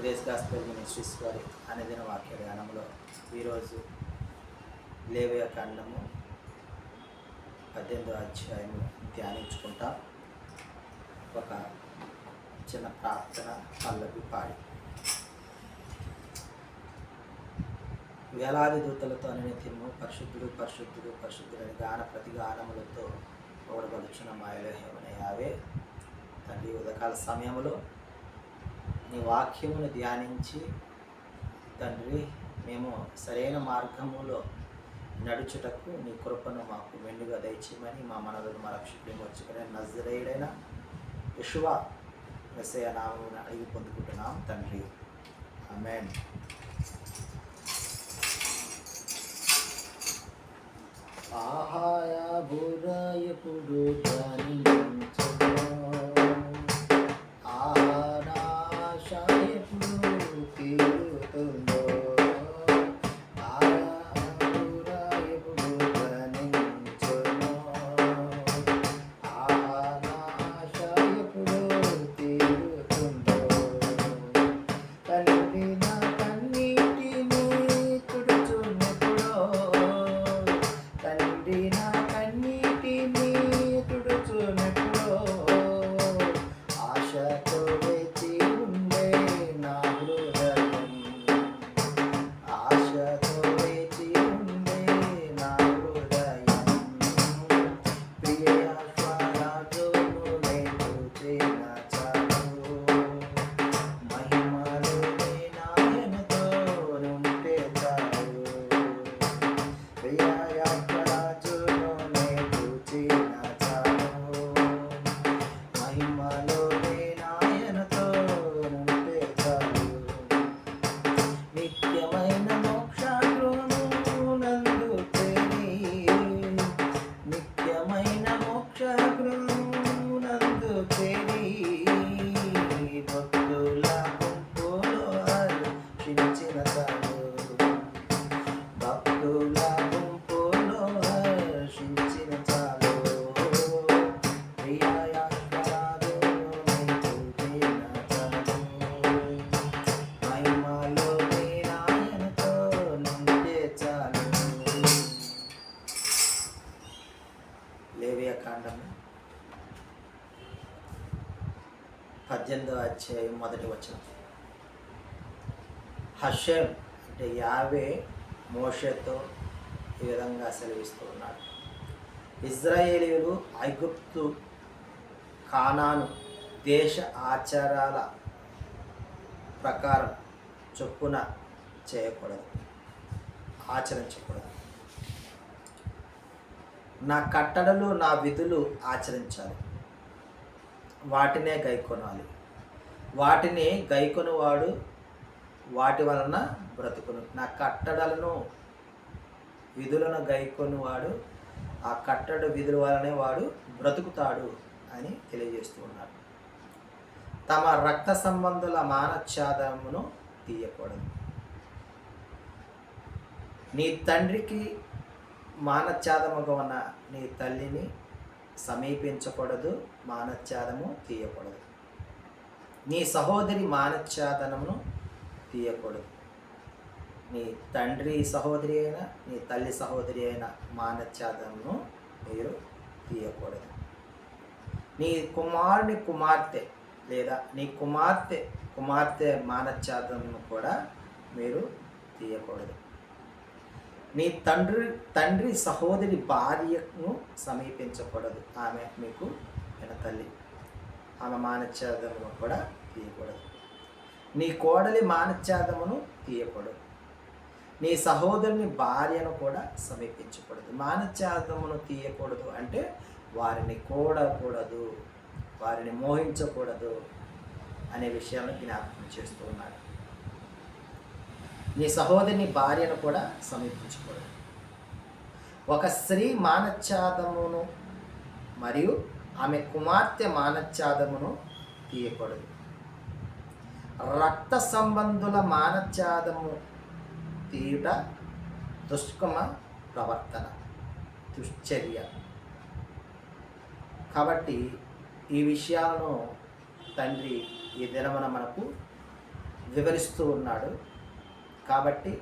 Grace gospel ministries వారి అనుదిన వాక్య ధ్యానంలో ఈరోజు లేవియ కాండము 18వ అధ్యాయము ధ్యానించుకుంటాం. ఒక చిన్న ప్రార్థన పల్లవి పాడి వేలాది దూతలతో నిత్యము పరిశుద్ధుడు పరిశుద్ధుడు పరిశుద్ధుడని ప్రతి గానములతో ఓడగలుచున్న మాయలేహమనే యావే తండ్రి ఉదయకాల సమయంలో నీ వాక్యమును ధ్యానించి తండ్రి మేము సరైన మార్గములో నడుచుటకు నీ కృపను మాకు మెండుగా దయచేయమని మా మనలను మా రక్షకుడిని వచ్చుకునే నజరేయుడైన యెషువా మెస్సయ నామమున అడిగి పొందుకుంటున్నాం తండ్రి, ఆమేన్. ఆహాయ బురాయపుడు లేవియ కాండము 18వ అధ్యాయం 1వ వచనం. హషెం అంటే యావే మోషేతో ఈ విధంగా సెలవిస్తూ ఉన్నాడు. ఇజ్రాయేలీయులు ఐగుప్తు కానాను దేశ ఆచారాల ప్రకారం చొప్పున చేయకూడదు, ఆచరించకూడదు. నా కట్టడలు నా విధులు ఆచరించాలి, వాటినే గైకొనాలి. వాటిని గైకొనువాడు వాటి వలన బ్రతుకును. నా కట్టడలను విధులను గైకొనువాడు ఆ కట్టడ విధుల వలనే వాడు బ్రతుకుతాడు అని తెలియజేస్తూ ఉన్నాడు. తమ రక్త సంబంధుల మానఛాదమును తీయకూడదు. నీ తండ్రికి మానఛాదముగా ఉన్న నీ తల్లిని సమీపించకూడదు, మానఛాదము తీయకూడదు. నీ సహోదరి మానఛాదనమును తీయకూడదు. నీ తండ్రి సహోదరి అయినా నీ తల్లి సహోదరి అయిన మానఛాదనమును మీరు తీయకూడదు. నీ కుమారుని కుమార్తె లేదా నీ కుమార్తె మానఛాదనను కూడా మీరు తీయకూడదు. నీ తండ్రి సహోదరి భార్యను సమీపించకూడదు, ఆమె మీకు అయిన తల్లి, ఆమె మానఛాదమును కూడా తీయకూడదు. నీ కోడలి మానఛాదమును తీయకూడదు. నీ సహోదరుని భార్యను కూడా సమీపించకూడదు. మానఛాదమును తీయకూడదు అంటే వారిని కూడకూడదు, వారిని మోహించకూడదు అనే విషయాన్ని జ్ఞాపకం చేస్తూ ఉన్నాడు. నీ సహోదరిని భార్యను కూడా సమీపించకూడదు. ఒక స్త్రీ మానఛాదమును మరియు ఆమె కుమార్తె మానఛాదమును తీయకూడదు. రక్త సంబంధుల మానఛాదము తీయుట దుష్కమ ప్రవర్తన, దుశ్చర్య. కాబట్టి ఈ విషయాలను తండ్రి ఈ దినమున మనకు వివరిస్తూ ఉన్నాడు. కాబట్టి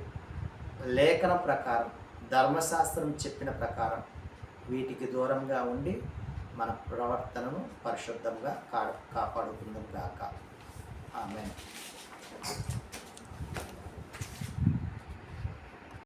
లేఖన ప్రకారం, ధర్మశాస్త్రం చెప్పిన ప్రకారం వీటికి దూరంగా ఉండి మన ప్రవర్తనను పరిశుద్ధంగా కాపాడుకుందాం గాక. ఆమేన్.